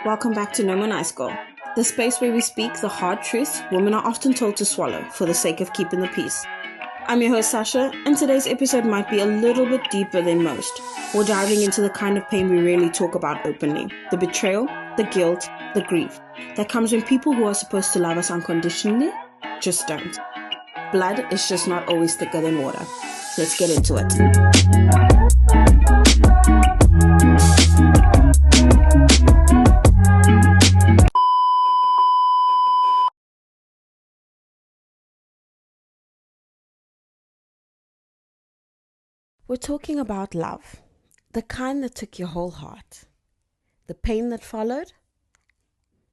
Welcome back to No More Nice Girl, the space where we speak the hard truths women are often told to swallow for the sake of keeping the peace. I'm your host Sasha, and today's episode might be a little bit deeper than most. We're diving into the kind of pain we rarely talk about openly. The betrayal, the guilt, the grief that comes when people who are supposed to love us unconditionally just don't. Blood is just not always thicker than water. Let's get into it. We're talking about love, the kind that took your whole heart, the pain that followed,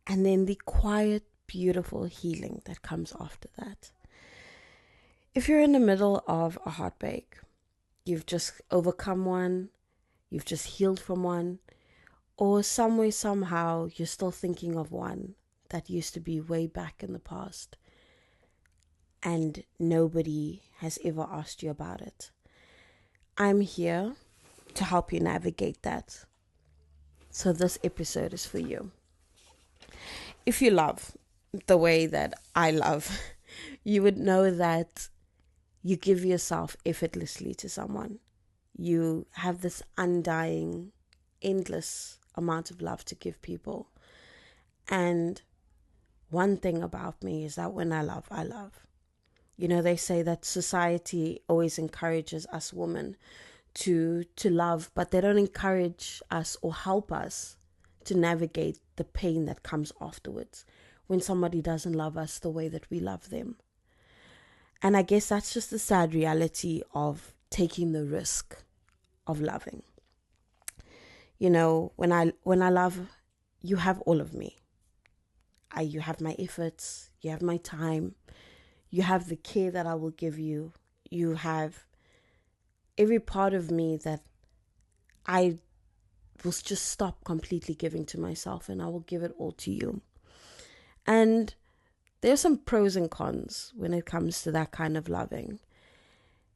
and then the quiet, beautiful healing that comes after that. If you're in the middle of a heartbreak, you've just overcome one, you've just healed from one, or some way, somehow, you're still thinking of one that used to be way back in the past, and nobody has ever asked you about it. I'm here to help you navigate that. So this episode is for you. If you love the way that I love, you would know that you give yourself effortlessly to someone. You have this undying, endless amount of love to give people. And one thing about me is that when I love, I love. You know, they say that society always encourages us women to love, but they don't encourage us or help us to navigate the pain that comes afterwards when somebody doesn't love us the way that we love them. And I guess that's just the sad reality of taking the risk of loving. You know, when I love, you have all of me. You have my efforts, you have my time, you have the care that I will give you. You have every part of me that I will just stop completely giving to myself, and I will give it all to you. And there's some pros and cons when it comes to that kind of loving.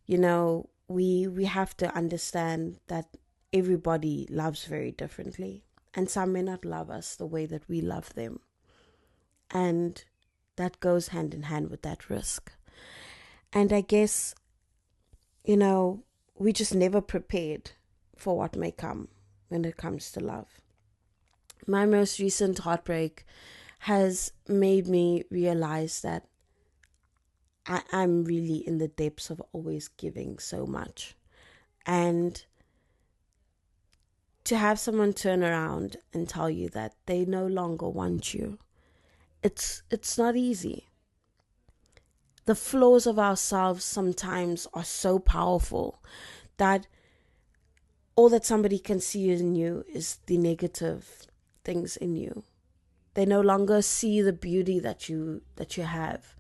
You know, we have to understand that everybody loves very differently, and some may not love us the way that we love them. And that goes hand in hand with that risk. And I guess, you know, we just never prepared for what may come when it comes to love. My most recent heartbreak has made me realize that I'm really in the depths of always giving so much. And to have someone turn around and tell you that they no longer want you, it's not easy. The flaws of ourselves sometimes are so powerful that all that somebody can see in you is the negative things in you. They no longer see the beauty that you have.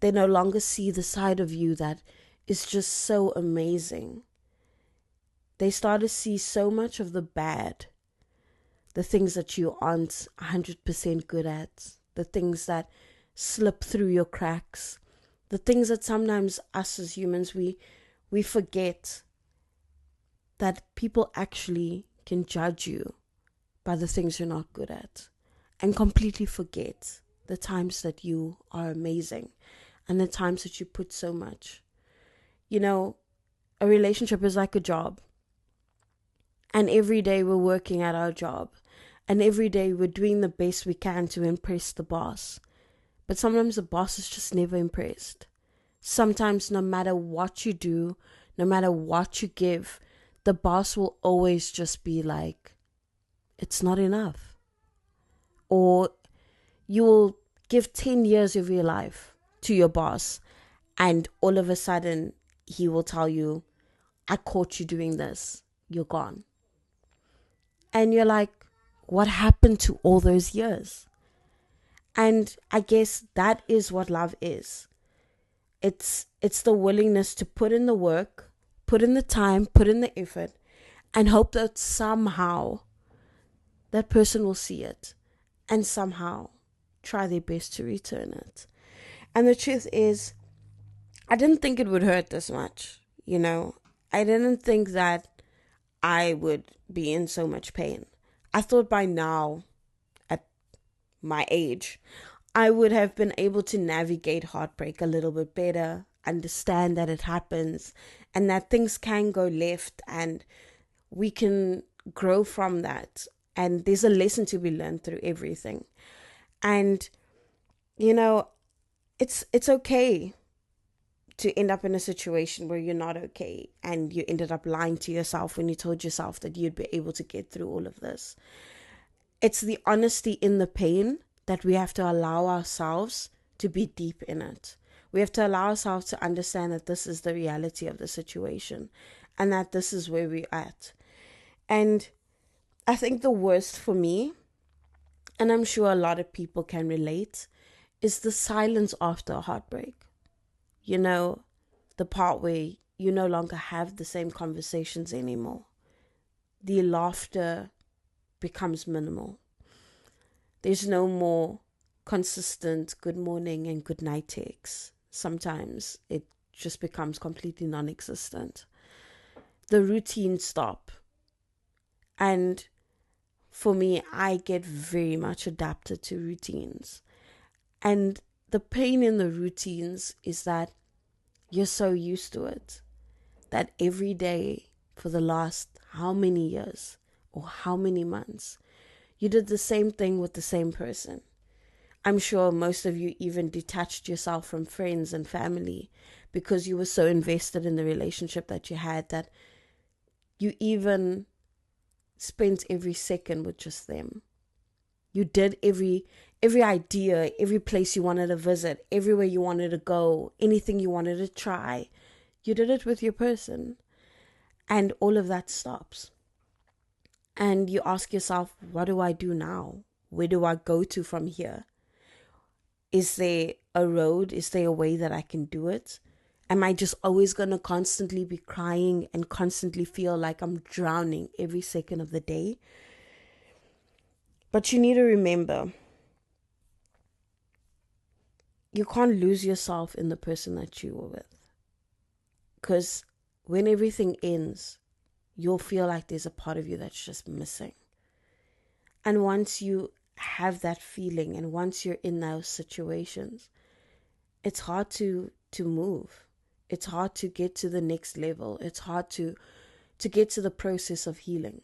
They no longer see the side of you that is just so amazing. They start to see so much of the bad, the things that you aren't 100% good at, the things that slip through your cracks, the things that sometimes us as humans, we forget that people actually can judge you by the things you're not good at, and completely forget the times that you are amazing and the times that you put so much. You know, a relationship is like a job, and every day we're working at our job, and every day we're doing the best we can to impress the boss. But sometimes the boss is just never impressed. Sometimes no matter what you do, no matter what you give, the boss will always just be like, it's not enough. Or you will give 10 years of your life to your boss, and all of a sudden he will tell you, I caught you doing this, you're gone. And you're like, what happened to all those years? And I guess that is what love is. It's the willingness to put in the work, put in the time, put in the effort, and hope that somehow that person will see it and somehow try their best to return it. And the truth is, I didn't think it would hurt this much, you know. I didn't think that I would be in so much pain. I thought by now my age, I would have been able to navigate heartbreak a little bit better, understand that it happens and that things can go left and we can grow from that. And there's a lesson to be learned through everything. And, it's okay to end up in a situation where you're not okay and you ended up lying to yourself when you told yourself that you'd be able to get through all of this. It's the honesty in the pain that we have to allow ourselves to be deep in it. We have to allow ourselves to understand that this is the reality of the situation and that this is where we're at. And I think the worst for me, and I'm sure a lot of people can relate, is the silence after a heartbreak. The part where you no longer have the same conversations anymore. The laughter becomes minimal. There's no more consistent good morning and good night texts. Sometimes it just becomes completely non-existent. The routines stop. And for me, I get very much adapted to routines. And the pain in the routines is that you're so used to it that every day for the last how many years or how many months, you did the same thing with the same person. I'm sure most of you even detached yourself from friends and family because you were so invested in the relationship that you had that you even spent every second with just them. You did every idea, every place you wanted to visit, everywhere you wanted to go, anything you wanted to try. You did it with your person. And all of that stops. And you ask yourself, what do I do now? Where do I go to from here? Is there a road? Is there a way that I can do it? Am I just always going to constantly be crying and constantly feel like I'm drowning every second of the day? But you need to remember, you can't lose yourself in the person that you were with. Because when everything ends, you'll feel like there's a part of you that's just missing. And once you have that feeling and once you're in those situations, it's hard to move. It's hard to get to the next level. It's hard to get to the process of healing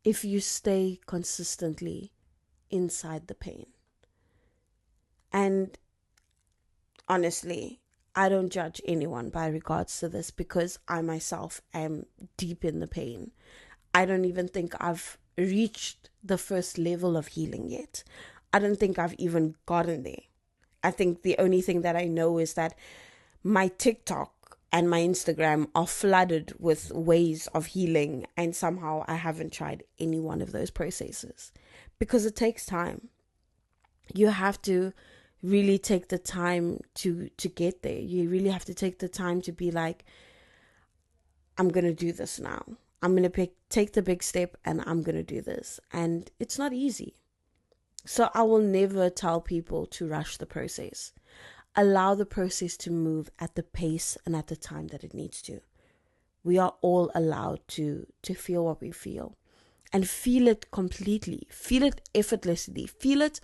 if you stay consistently inside the pain. And honestly, I don't judge anyone by regards to this because I myself am deep in the pain. I don't even think I've reached the first level of healing yet. I don't think I've even gotten there. I think the only thing that I know is that my TikTok and my Instagram are flooded with ways of healing, and somehow I haven't tried any one of those processes because it takes time. You have to really take the time to get there. You really have to take the time to be like, I'm going to do this now. I'm going to take the big step and I'm going to do this. And it's not easy. So I will never tell people to rush the process. Allow the process to move at the pace and at the time that it needs to. We are all allowed to feel what we feel and feel it completely. Feel it effortlessly. Feel it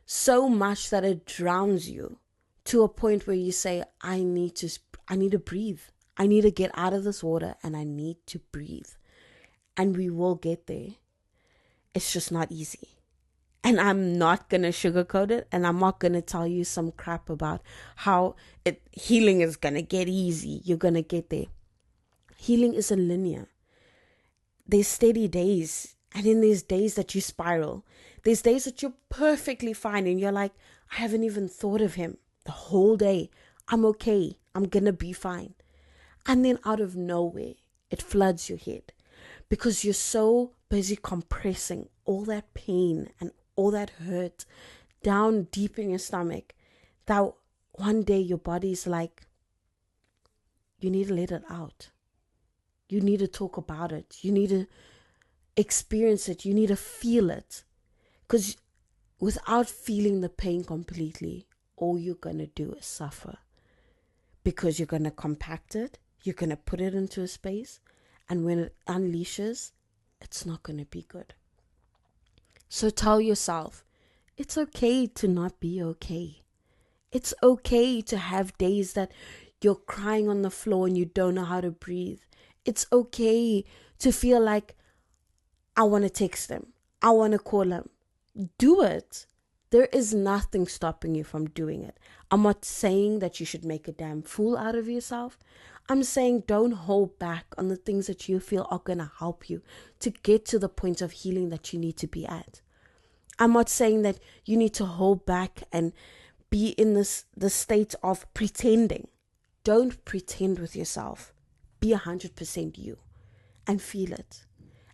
so much that it drowns you to a point where you say, I need to breathe. I need to get out of this water and I need to breathe. And we will get there. It's just not easy. And I'm not going to sugarcoat it. And I'm not going to tell you some crap about how healing is going to get easy. You're going to get there. Healing isn't linear. There's steady days. And then there's days that you spiral. There's days that you're perfectly fine. And you're like, I haven't even thought of him the whole day. I'm okay. I'm going to be fine. And then out of nowhere, it floods your head. Because you're so busy compressing all that pain and all that hurt down deep in your stomach that one day your body's like, you need to let it out. You need to talk about it. You need to experience it. You need to feel it. Because without feeling the pain completely, all you're going to do is suffer. Because you're going to compact it. You're going to put it into a space. And when it unleashes, it's not going to be good. So tell yourself, It's okay to not be okay. It's okay to have days that you're crying on the floor and you don't know how to breathe. It's okay to feel like, I want to text them, I want to call them. Do it. There is nothing stopping you from doing it. I'm not saying that you should make a damn fool out of yourself. I'm saying don't hold back on the things that you feel are going to help you to get to the point of healing that you need to be at. I'm not saying that you need to hold back and be in the state of pretending. Don't pretend with yourself. Be 100% you and feel it.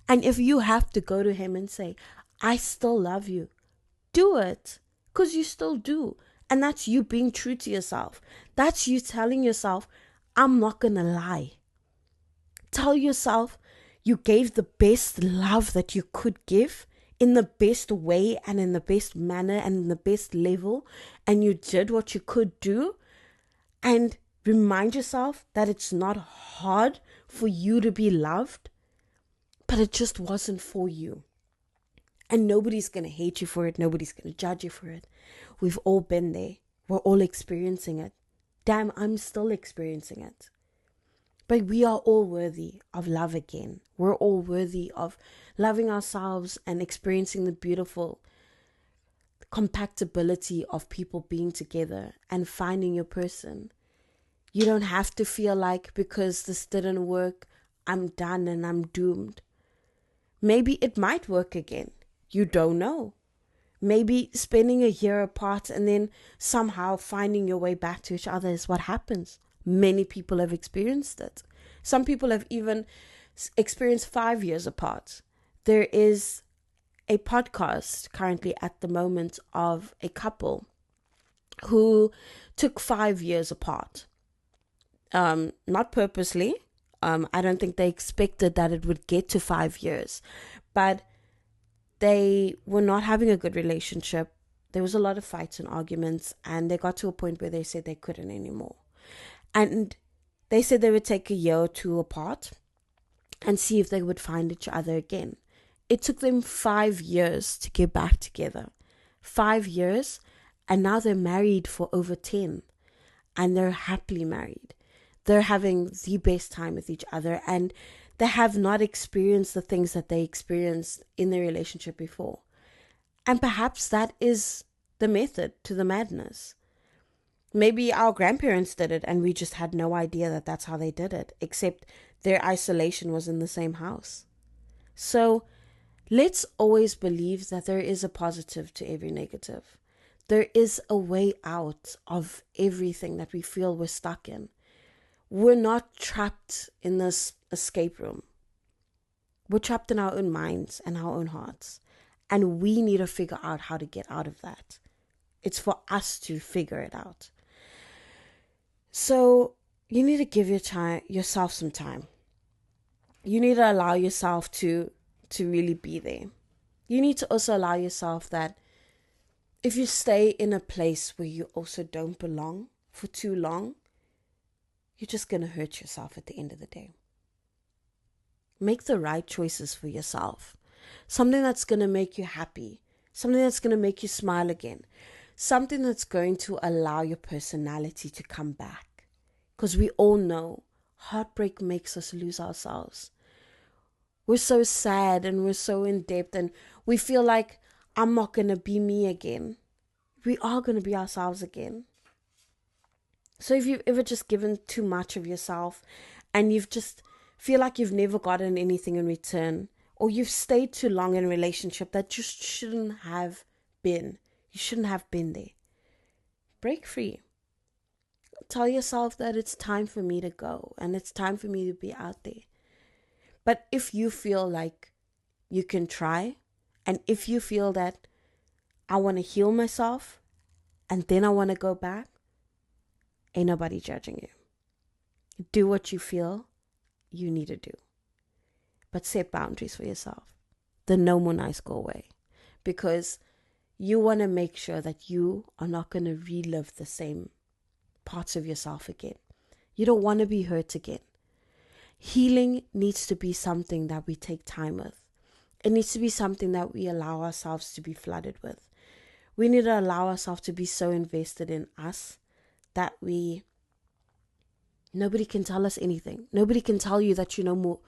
And if you have to go to him and say, I still love you, do it, because you still do. And that's you being true to yourself. That's you telling yourself, I'm not going to lie. Tell yourself you gave the best love that you could give in the best way and in the best manner and in the best level. And you did what you could do. And remind yourself that it's not hard for you to be loved, but it just wasn't for you. And nobody's going to hate you for it. Nobody's going to judge you for it. We've all been there. We're all experiencing it. Damn, I'm still experiencing it. But we are all worthy of love again. We're all worthy of loving ourselves and experiencing the beautiful compatibility of people being together and finding your person. You don't have to feel like because this didn't work, I'm done and I'm doomed. Maybe it might work again. You don't know. Maybe spending a year apart and then somehow finding your way back to each other is what happens. Many people have experienced it. Some people have even experienced 5 years apart. There is a podcast currently at the moment of a couple who took 5 years apart. Not purposely. I don't think they expected that it would get to 5 years, but they were not having a good relationship. There was a lot of fights and arguments, and they got to a point where they said they couldn't anymore. And they said they would take a year or two apart and see if they would find each other again. It took them 5 years to get back together. 5 years, and now they're married for over 10, and they're happily married. They're having the best time with each other, and they have not experienced the things that they experienced in their relationship before. And perhaps that is the method to the madness. Maybe our grandparents did it and we just had no idea that that's how they did it, except their isolation was in the same house. So let's always believe that there is a positive to every negative. There is a way out of everything that we feel we're stuck in. We're not trapped in this escape room. We're trapped in our own minds and our own hearts. And we need to figure out how to get out of that. It's for us to figure it out. So you need to give yourself some time. You need to allow yourself to really be there. You need to also allow yourself that if you stay in a place where you also don't belong for too long, you're just going to hurt yourself at the end of the day. Make the right choices for yourself. Something that's going to make you happy. Something that's going to make you smile again. Something that's going to allow your personality to come back. Because we all know heartbreak makes us lose ourselves. We're so sad and we're so in depth and we feel like I'm not going to be me again. We are going to be ourselves again. So if you've ever just given too much of yourself and you've just feel like you've never gotten anything in return, or you've stayed too long in a relationship that just shouldn't have been, you shouldn't have been there, break free. Tell yourself that it's time for me to go and it's time for me to be out there. But if you feel like you can try, and if you feel that I want to heal myself and then I want to go back, ain't nobody judging you. Do what you feel you need to do. But set boundaries for yourself. The no more nice go away. Because you want to make sure that you are not going to relive the same parts of yourself again. You don't want to be hurt again. Healing needs to be something that we take time with. It needs to be something that we allow ourselves to be flooded with. We need to allow ourselves to be so invested in us that nobody can tell us anything. Nobody can tell you that you're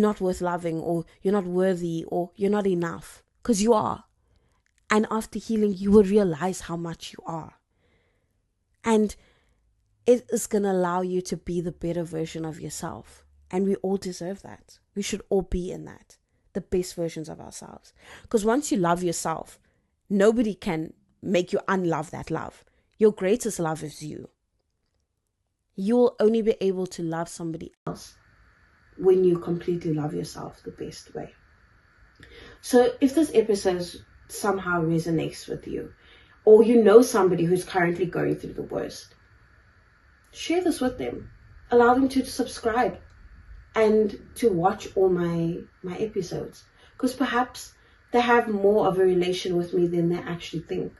not worth loving, or you're not worthy, or you're not enough, because you are. And after healing, you will realize how much you are. And it is going to allow you to be the better version of yourself. And we all deserve that. We should all be in that, the best versions of ourselves. Because once you love yourself, nobody can make you unlove that love. Your greatest love is you. You will only be able to love somebody else when you completely love yourself the best way. So if this episode somehow resonates with you, or you know somebody who's currently going through the worst, share this with them. Allow them to subscribe and to watch all my episodes, because perhaps they have more of a relation with me than they actually think.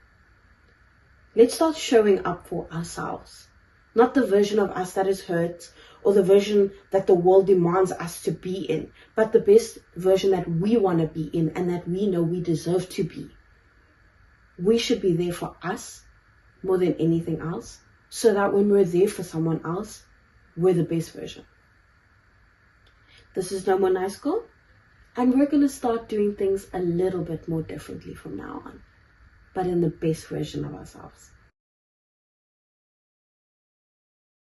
Let's start showing up for ourselves, not the version of us that is hurt, or the version that the world demands us to be in, but the best version that we want to be in and that we know we deserve to be. We should be there for us more than anything else, so that when we're there for someone else, we're the best version. This is No More Nice Girl, and we're going to start doing things a little bit more differently from now on, but in the best version of ourselves.